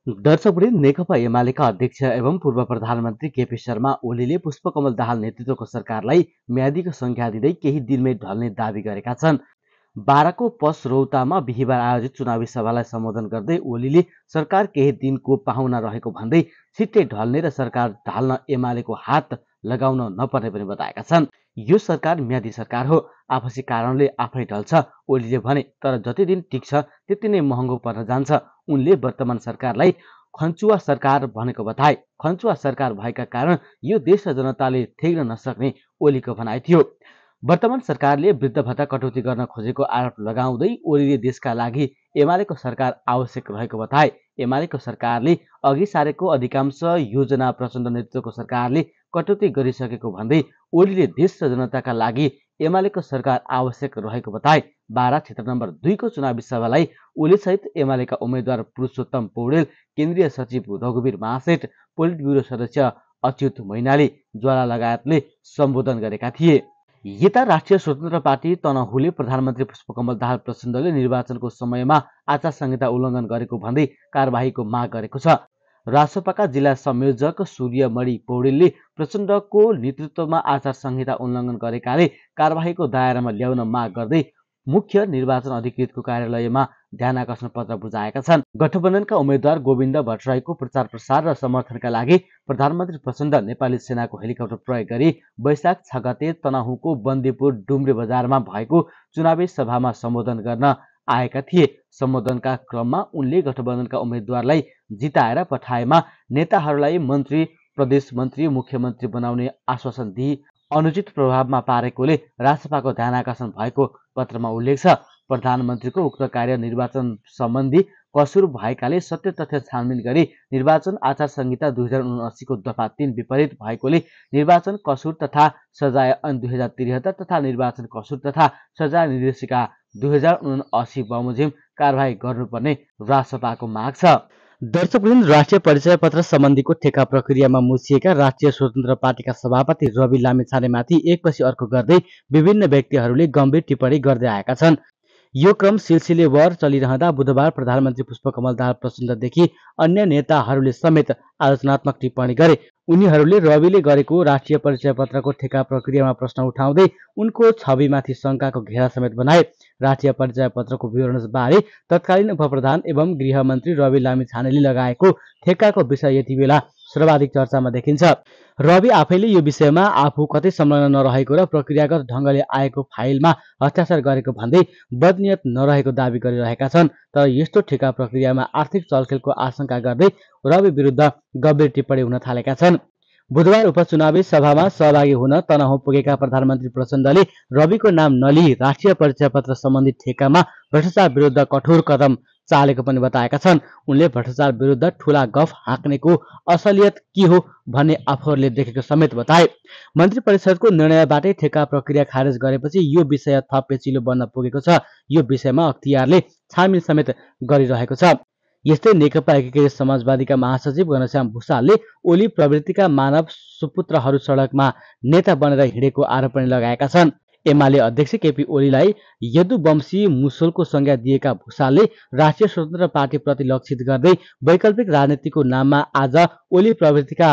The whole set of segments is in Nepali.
दर्शकवृन्द, नेकपा एमालेका अध्यक्ष एवं पूर्व प्रधानमन्त्री केपी शर्मा ओलीले पुष्पकमल दाहाल नेतृत्वको सरकारलाई म्यादीको संख्या दिँदै केही दिनमै ढल्ने दावी गरेका छन्। बाराको पसरौतामा बिहिबार आयोजित चुनावी सभालाई सम्बोधन गर्दै ओलीले सरकार केही दिनको पाहुना रहेको भन्दै छिट्टै ढल्ने र सरकार ढाल्न एमालेको हात लगाउन नपर्ने पनि बताएका छन्। यो सरकार म्यादी सरकार हो, आपसी कारणले आफै ढल्छ ओलीले भने। तर जति दिन टिक्छ त्यति नै महँगो पर्न जान्छ। उनले वर्तमान सरकारलाई खन्चुवा सरकार भनेको बताए। खन्चुवा सरकार भएका कारण यो देश र जनताले थेग्न नसक्ने ओलीको भनाइ थियो। वर्तमान सरकारले वृद्ध भत्ता कटौती गर्न खोजेको आरोप लगाउँदै ओलीले देशका लागि एमालेको सरकार आवश्यक रहेको बताए। एमालेको सरकारले अघि सारेको अधिकांश योजना प्रचण्ड नेतृत्वको सरकारले कटौती गरिसकेको भन्दै ओलीले देश र जनताका लागि एमालेको सरकार आवश्यक रहेको बताए। बारा क्षेत्र नम्बर 2 को चुनावी सभालाई ओलीसहित एमालेका उम्मेद्वार पुरुषोत्तम पौडेल, केन्द्रीय सचिव रघुवीर महासेठ, पोलिट ब्युरो सदस्य अच्युत मैनाली, ज्वाला लगायतले सम्बोधन गरेका थिए। यता राष्ट्रिय स्वतन्त्र पार्टी तनहुले प्रधानमन्त्री पुष्पकमल दाहाल प्रचण्डले निर्वाचनको समयमा आचार संहिता उल्लङ्घन गरेको भन्दै कारबाहीको माग गरेको छ। रासपाका जिल्ला संयोजक सूर्यमणि पौडेलले प्रचण्डको नेतृत्वमा आचार संहिता उल्लङ्घन गरेकाले कारबाहीको दायरामा ल्याउन माग गर्दै मुख्य निर्वाचन अधिकृतको कार्यालयमा ध्यान आकर्षण पत्र बुझाएका छन्। गठबन्धनका उम्मेद्वार गोविन्द भट्टराईको प्रचार प्रसार र समर्थनका लागि प्रधानमन्त्री प्रचण्ड नेपाली सेनाको हेलिकप्टर प्रयोग गरी वैशाख 6 गते तनहुँको बन्दीपुर डुम्रे बजारमा भएको चुनावी सभामा सम्बोधन गर्न आएका थिए। सम्बोधनका क्रममा उनले गठबन्धनका उम्मेद्वारलाई जिताएर पठाएमा नेताहरूलाई मन्त्री, प्रदेश मन्त्री, मुख्यमन्त्री बनाउने आश्वासन दिई अनुचित प्रभावमा पारेकोले रासपाको ध्यानाकर्षण भएको पत्रमा उल्लेख छ। प्रधानमन्त्रीको उक्त कार्य निर्वाचन सम्बन्धी कसुर भएकाले सत्य तथ्य छानबिन गरी निर्वाचन आचार संहिता 2079 को दफा 3 विपरीत भएकोले निर्वाचन कसुर तथा सजाय ऐन 2073 तथा निर्वाचन कसुर तथा सजाय निर्देशिका 2079 बमोजिम कारबाही गर्नुपर्ने रासपाको माग छ। दर्शकवृन्द, राष्ट्रिय परिचय पत्र सम्बन्धीको ठेक्का प्रक्रियामा मुछिएका राष्ट्रिय स्वतन्त्र पार्टीका सभापति रवि लामिछानेमाथि एकपछि अर्को गर्दै विभिन्न व्यक्तिहरूले गम्भीर टिप्पणी गर्दै आएका छन्। यो क्रम सिलसिलेवार चलिरहँदा बुधबार प्रधानमन्त्री पुष्पकमल दाहाल प्रचण्डदेखि अन्य नेताहरूले समेत आलोचनात्मक टिप्पणी गरे। उनीहरूले रविले गरेको राष्ट्रिय परिचय पत्रको ठेक्का प्रक्रियामा प्रश्न उठाउँदै उनको छविमाथि शङ्काको घेरा समेत बनाए। राष्ट्रिय परिचय पत्रको विवरणबारे तत्कालीन उपप्रधान एवं गृहमन्त्री रवि लामिछानेले लगाएको ठेक्काको विषय यति बेला सर्वाधिक चर्चामा देखिन्छ। रवि आफैले यो विषयमा आफू कतै संलग्न नरहेको र प्रक्रियागत ढङ्गले आएको फाइलमा हस्ताक्षर गरेको भन्दै बदनियत नरहेको दावी गरिरहेका छन्। तर यस्तो ठेक्का प्रक्रियामा आर्थिक चलखेलको आशंका गर्दै रवि विरुद्ध गम्भीर टिप्पणी हुन थालेका छन्। बुधबार उपचुनावी सभामा सहभागी हुन तनहुँ पुगेका प्रधानमन्त्री प्रचण्डले रविको नाम नलिई राष्ट्रिय परिचय पत्र सम्बन्धी ठेक्कामा भ्रष्टाचार विरुद्ध कठोर कदम चालेको पनि बताएका छन्। उनले भ्रष्टाचार विरुद्ध ठूला गफ हाँक्नेको असलियत के हो भन्ने आफूहरूले देखेको समेत बताए। मन्त्री परिषदको निर्णयबाटै ठेक्का प्रक्रिया खारेज गरेपछि यो विषय थप पेचिलो बन्न पुगेको छ। यो विषयमा अख्तियारले छानबिन समेत गरिरहेको छ। यस्तै नेकपा एकीकृत समाजवादीका महासचिव घनश्याम भुसालले ओली प्रवृत्तिका मानव सुपुत्रहरू सडकमा नेता बनेर हिँडेको आरोप पनि लगाएका छन्। एमाले अध्यक्ष केपी ओलीलाई यदुवंशी मुसोलको संज्ञा दिएका भुसालले राष्ट्रिय स्वतन्त्र पार्टीप्रति लक्षित गर्दै वैकल्पिक राजनीतिको नाममा आज ओली प्रवृत्तिका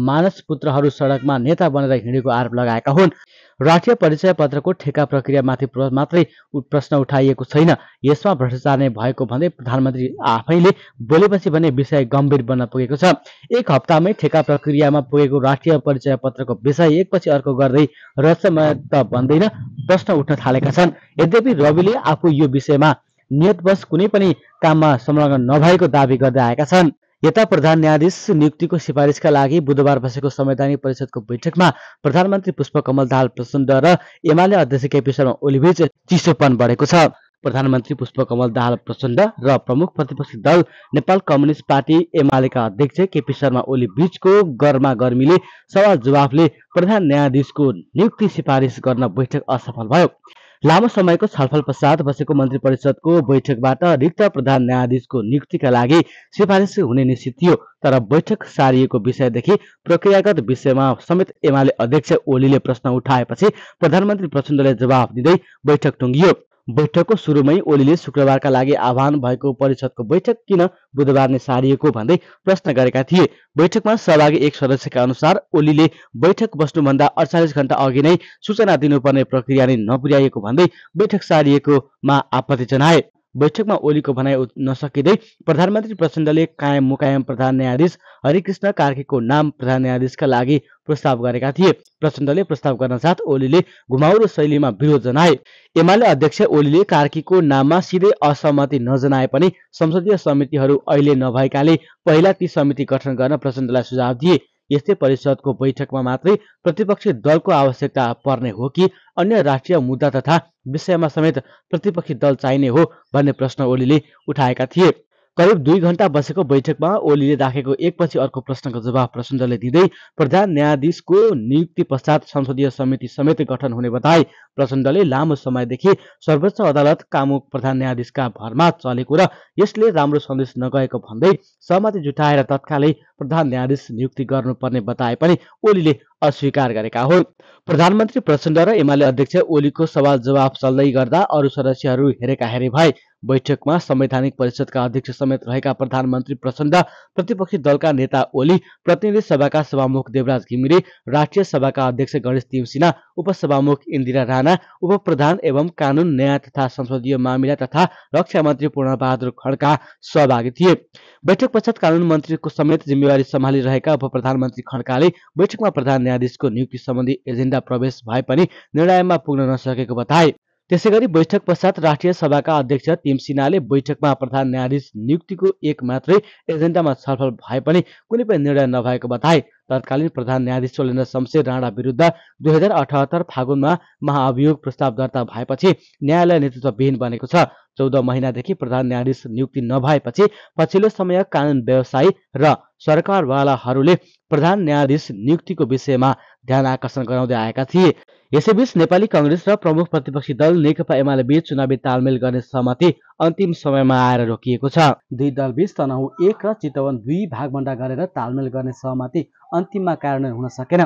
मानस पुत्रहरू सडकमा नेता बनेर हिँडेको आरोप लगाएका हुन्। राष्ट्रिय परिचय पत्रको ठेक्का प्रक्रियामाथि मात्रै प्रश्न उठाइएको छैन, यसमा भ्रष्टाचार नै भएको भन्दै प्रधानमन्त्री आफैले बोलेपछि भने विषय गम्भीर बन्न पुगेको छ। एक हप्तामै ठेक्का प्रक्रियामा पुगेको राष्ट्रिय परिचय पत्रको विषय एकपछि अर्को गर्दै रहस्यमय त बन्दैन, प्रश्न उठ्न थालेका छन्। यद्यपि रविले आफू यो विषयमा नियतवश कुनै पनि काममा संलग्न नभएको दावी गर्दै आएका छन्। यता प्रधान न्यायाधीश नियुक्तिको सिफारिसका लागि बुधबार बसेको संवैधानिक परिषदको बैठकमा प्रधानमन्त्री पुष्पकमल दाहाल प्रचण्ड र एमाले अध्यक्ष केपी शर्मा ओलीबीच चिसोपन बढेको छ। प्रधानमन्त्री पुष्पकमल दाहाल प्रचण्ड र प्रमुख प्रतिपक्षी दल नेपाल कम्युनिस्ट पार्टी एमालेका अध्यक्ष केपी शर्मा ओली बीचको गर्मागर्मीले सवाल जवाफले प्रधान न्यायाधीशको नियुक्ति सिफारिस गर्न बैठक असफल भयो। लामो समयको छलफल पश्चात बसेको मन्त्री परिषदको बैठकबाट रिक्त प्रधान न्यायाधीशको नियुक्तिका लागि सिफारिस हुने निश्चित थियो। तर बैठक सारिएको विषयदेखि प्रक्रियागत विषयमा समेत एमाले अध्यक्ष ओलीले प्रश्न उठाएपछि प्रधानमन्त्री प्रचण्डले जवाफ दिँदै बैठक टुङ्गियो। बैठकको सुरुमै ओलीले शुक्रबारका लागि आह्वान भएको परिषदको बैठक किन बुधबार नै सारिएको भन्दै प्रश्न गरेका थिए। बैठकमा सहभागी एक सदस्यका अनुसार ओलीले बैठक बस्नुभन्दा 48 घण्टा अघि नै सूचना दिनुपर्ने प्रक्रिया नै नपुर्याइएको भन्दै बैठक सारिएकोमा आपत्ति जनाए। बैठकमा ओलीको भनाइ नसकिँदै प्रधानमन्त्री प्रचण्डले कायम मुकायम प्रधान न्यायाधीश हरिकृष्ण कार्कीको नाम प्रधान न्यायाधीशका लागि प्रस्ताव गरेका थिए। प्रचण्डले प्रस्ताव गर्न साथ ओलीले घुमाउरो शैलीमा विरोध जनाए। एमाले अध्यक्ष ओलीले कार्कीको नाममा सिधै असहमति नजनाए पनि संसदीय समितिहरू अहिले नभएकाले पहिला ती समिति गठन गर्न प्रचण्डलाई सुझाव दिए। यस्तै परिषदको बैठकमा मात्रै प्रतिपक्षी दलको आवश्यकता पर्ने हो कि अन्य राष्ट्रिय मुद्दा तथा विषयमा समेत प्रतिपक्षी दल चाहिने हो भन्ने प्रश्न ओलीले उठाएका थिए। करिब 2 घण्टा बसेको बैठकमा ओलीले राखेको एकपछि अर्को प्रश्नको जवाफ प्रचण्डले दिँदै प्रधान न्यायाधीशको नियुक्ति पश्चात संसदीय समिति समेत गठन हुने बताए। प्रचण्डले लामो समयदेखि सर्वोच्च अदालत कामुक प्रधान न्यायाधीशका भरमा चलेको र यसले राम्रो सन्देश नगएको भन्दै सहमति जुटाएर तत्कालै प्रधान न्यायाधीश नियुक्ति गर्नुपर्ने बताए पनि ओलीले अस्वीकार गरेका हुन्। प्रधानमन्त्री प्रचण्ड र एमाले अध्यक्ष ओलीको सवाल जवाफ चल्दै गर्दा अरू सदस्यहरू हेरेका हेरे भए। बैठकमा संवैधानिक परिषदका अध्यक्ष समेत रहेका प्रधानमन्त्री प्रचण्ड, प्रतिपक्षी दलका नेता ओली, प्रतिनिधि सभाका सभामुख देवराज घिमिरे, राष्ट्रिय सभाका अध्यक्ष गणेश तिमसिना, उपसभामुख इन्दिरा राणा, उपप्रधान एवं कानून न्याय तथा संसदीय मामिला तथा रक्षा मन्त्री पूर्णबहादुर खड्का सहभागी थिए। बैठक पश्चात कानून मन्त्रीको समेत जिम्मेवारी सम्हालिरहेका उपप्रधानमन्त्री खड्काले बैठकमा प्रधान न्यायाधीशको नियुक्ति सम्बन्धी एजेन्डा प्रवेश भए पनि निर्णयमा पुग्न नसकेको बताए। त्यसैगरी बैठक पश्चात राष्ट्रिय सभाका अध्यक्ष तिमसिनाले बैठकमा प्रधान न्यायाधीश नियुक्तिको एक मात्रै एजेन्डामा छलफल भए पनि कुनै पनि निर्णय नभएको बताए। तत्कालीन प्रधान न्यायाधीश शैलेन्द्र शमशेर राणा विरुद्ध 2078 फागुनमा महाअभियोग प्रस्ताव दर्ता भएपछि न्यायालय नेतृत्वविहीन बनेको छ। 14 महिनादेखि प्रधान न्यायाधीश नियुक्ति नभएपछि पछिल्लो समय कानून व्यवसायी र सरकारवालाहरूले प्रधान न्यायाधीश नियुक्तिको विषयमा ध्यान आकर्षण गराउँदै आएका थिए। यसैबीच नेपाली कांग्रेस र प्रमुख प्रतिपक्षी दल नेकपा एमाले बीच चुनावी तालमेल गर्ने सहमति अन्तिम समयमा आएर रोकिएको छ। दुई दलबीच तनहुँ 1 र चितवन 2 भागभण्डा गरेर तालमेल गर्ने सहमति अन्तिममा कार्यान्वयन हुन सकेन।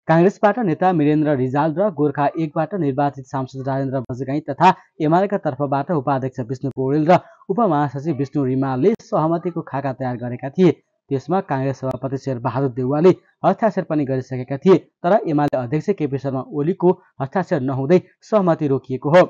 कांग्रेसबाट नेता वीरेन्द्र रिजाल र गोर्खा 1बाट निर्वाचित सांसद राजेन्द्र बजगाई तथा एमालेका तर्फबाट उपाध्यक्ष विष्णु पौडेल र उपमहासचिव विष्णु रिमालले सहमतिको खाका तयार गरेका थिए। त्यसमा कांग्रेस सभापति शेरबहादुर देउवाले हस्ताक्षर पनि गरिसकेका थिए, तर एमाले अध्यक्ष केपी शर्मा ओलीको हस्ताक्षर नहुँदै सहमति रोकिएको हो।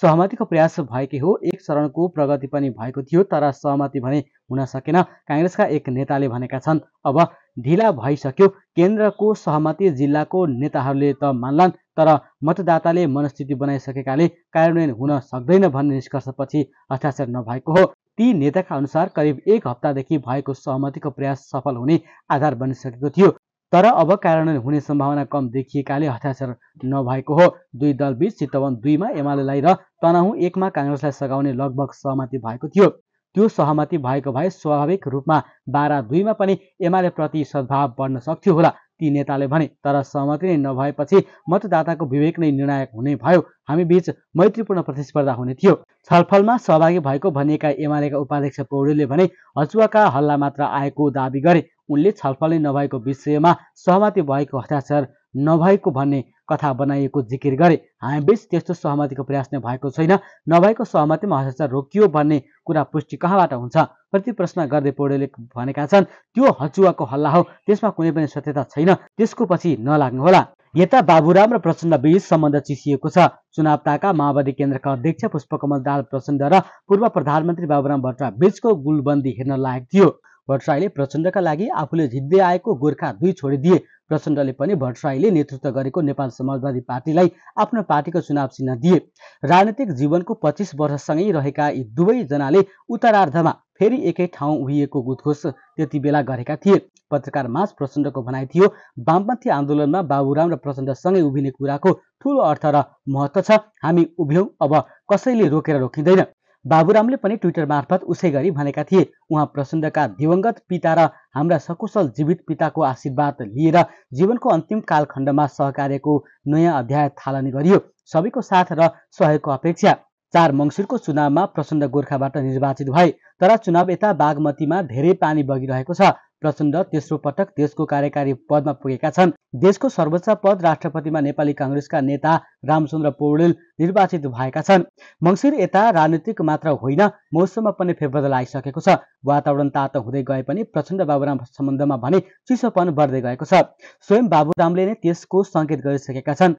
सहमतिको प्रयास भएकै हो, एक चरणको प्रगति पनि भएको थियो, तर सहमति भने हुन सकेन। कांग्रेसका एक नेताले भनेका छन्, अब ढिला भइसक्यो, केन्द्रको सहमति जिल्लाको नेताहरूले त मान्लान्, तर मतदाताले मनस्थिति बनाइसकेकाले कार्यान्वयन हुन सक्दैन भन्ने निष्कर्षपछि हस्ताक्षर नभएको हो। ती नेताका अनुसार करिब 1 हप्तादेखि भएको सहमतिको प्रयास सफल हुने आधार बनिसकेको थियो, तर अब कार्यान्वयन हुने सम्भावना कम देखिएकाले हस्ताक्षर नभएको हो। दुई दलबीच चितवन 2 मा एमालेलाई र तनहुँ 1 मा कांग्रेसलाई सघाउने लगभग सहमति भएको थियो। त्यो सहमति भएको भए स्वाभाविक रूपमा 12-2 मा पनि एमाले प्रति सद्भाव बढ्न सक्थ्यो होला, ती नेताले भने। तर सहमति नै नभएपछि मतदाताको विवेक नै निर्णायक हुने भयो, हामी बीच मैत्रीपूर्ण प्रतिस्पर्धा हुने थियो। छलफलमा सहभागी भएको भनिएका एमालेका उपाध्यक्ष पौडेलले भने हचुवाका हल्ला मात्र आएको दाबी गरे। उनले छलफलै नभएको विषयमा सहमति भएको हस्ताक्षर नभएको भन्ने कथा बनाइएको जिकिर गरे। हामीबीच त्यस्तो सहमतिको प्रयास नै भएको छैन, नभएको सहमतिमा हस्ताक्षर रोकियो भन्ने कुरा पुष्टि कहाँबाट हुन्छ? प्रति प्रश्न गर्दै पौडेलले भनेका छन्, त्यो हचुवाको हल्ला हो, त्यसमा कुनै पनि सत्यता छैन, त्यसको पछि नलाग्नुहोला। यता बाबुराम र प्रचण्ड बीच सम्बन्ध चिसिएको छ। चुनाव ताका माओवादी केन्द्रका अध्यक्ष पुष्पकमल दाहाल प्रचण्ड र पूर्व प्रधानमन्त्री बाबुराम भट्टराई बीचको गुलबन्दी हेर्न लायक थियो। भट्टराईले प्रचण्डका लागि आफूले जित्दै आएको गोर्खा 2 छोडिदिए। प्रचण्डले पनि भट्टराईले नेतृत्व गरेको नेपाल समाजवादी पार्टीलाई आफ्नो पार्टीको चुनाव चिन्ह दिए। राजनीतिक जीवनको 25 वर्षसँगै रहेका यी दुवै जनाले उत्तरार्धमा फेरि एकै ठाउँ उभिएको उद्घोष त्यति बेला गरेका थिए। पत्रकार माझ प्रचण्डको भनाइ थियो, वामपन्थी आन्दोलनमा बाबुराम र प्रचण्डसँगै उभिने कुराको ठूलो अर्थ र महत्त्व छ, हामी उभ्यौं, अब कसैले रोकेर रोकिँदैन। बाबुरामले पनि ट्विटर मार्फत उसै गरी भनेका थिए। उहाँ प्रचण्डका दिवंगत पिता र हाम्रा सकुशल जीवित पिताको आशीर्वाद लिएर जीवनको अन्तिम कालखण्डमा सहकार्यको नयाँ अध्याय थालनी गरियो। सबैको साथ र सहयोगको अपेक्षा। 4 मङ्सिरको चुनावमा प्रचण्ड गोर्खाबाट निर्वाचित भए, तर चुनाव यता बागमतीमा धेरै पानी बगिरहेको छ। प्रचण्ड तेस्रो पटक देशको कार्यकारी पदमा पुगेका छन्। देशको सर्वोच्च पद राष्ट्रपतिमा नेपाली काङ्ग्रेसका नेता रामचन्द्र पौडेल निर्वाचित भएका छन्। मङ्सिर यता राजनीतिक मात्र होइन, मौसममा पनि फेरबदल आइसकेको छ। वातावरण तातो हुँदै गए पनि प्रचण्ड बाबुराम सम्बन्धमा भने चिसोपन बढ्दै गएको छ। स्वयं बाबुरामले नै त्यसको सङ्केत गरिसकेका छन्।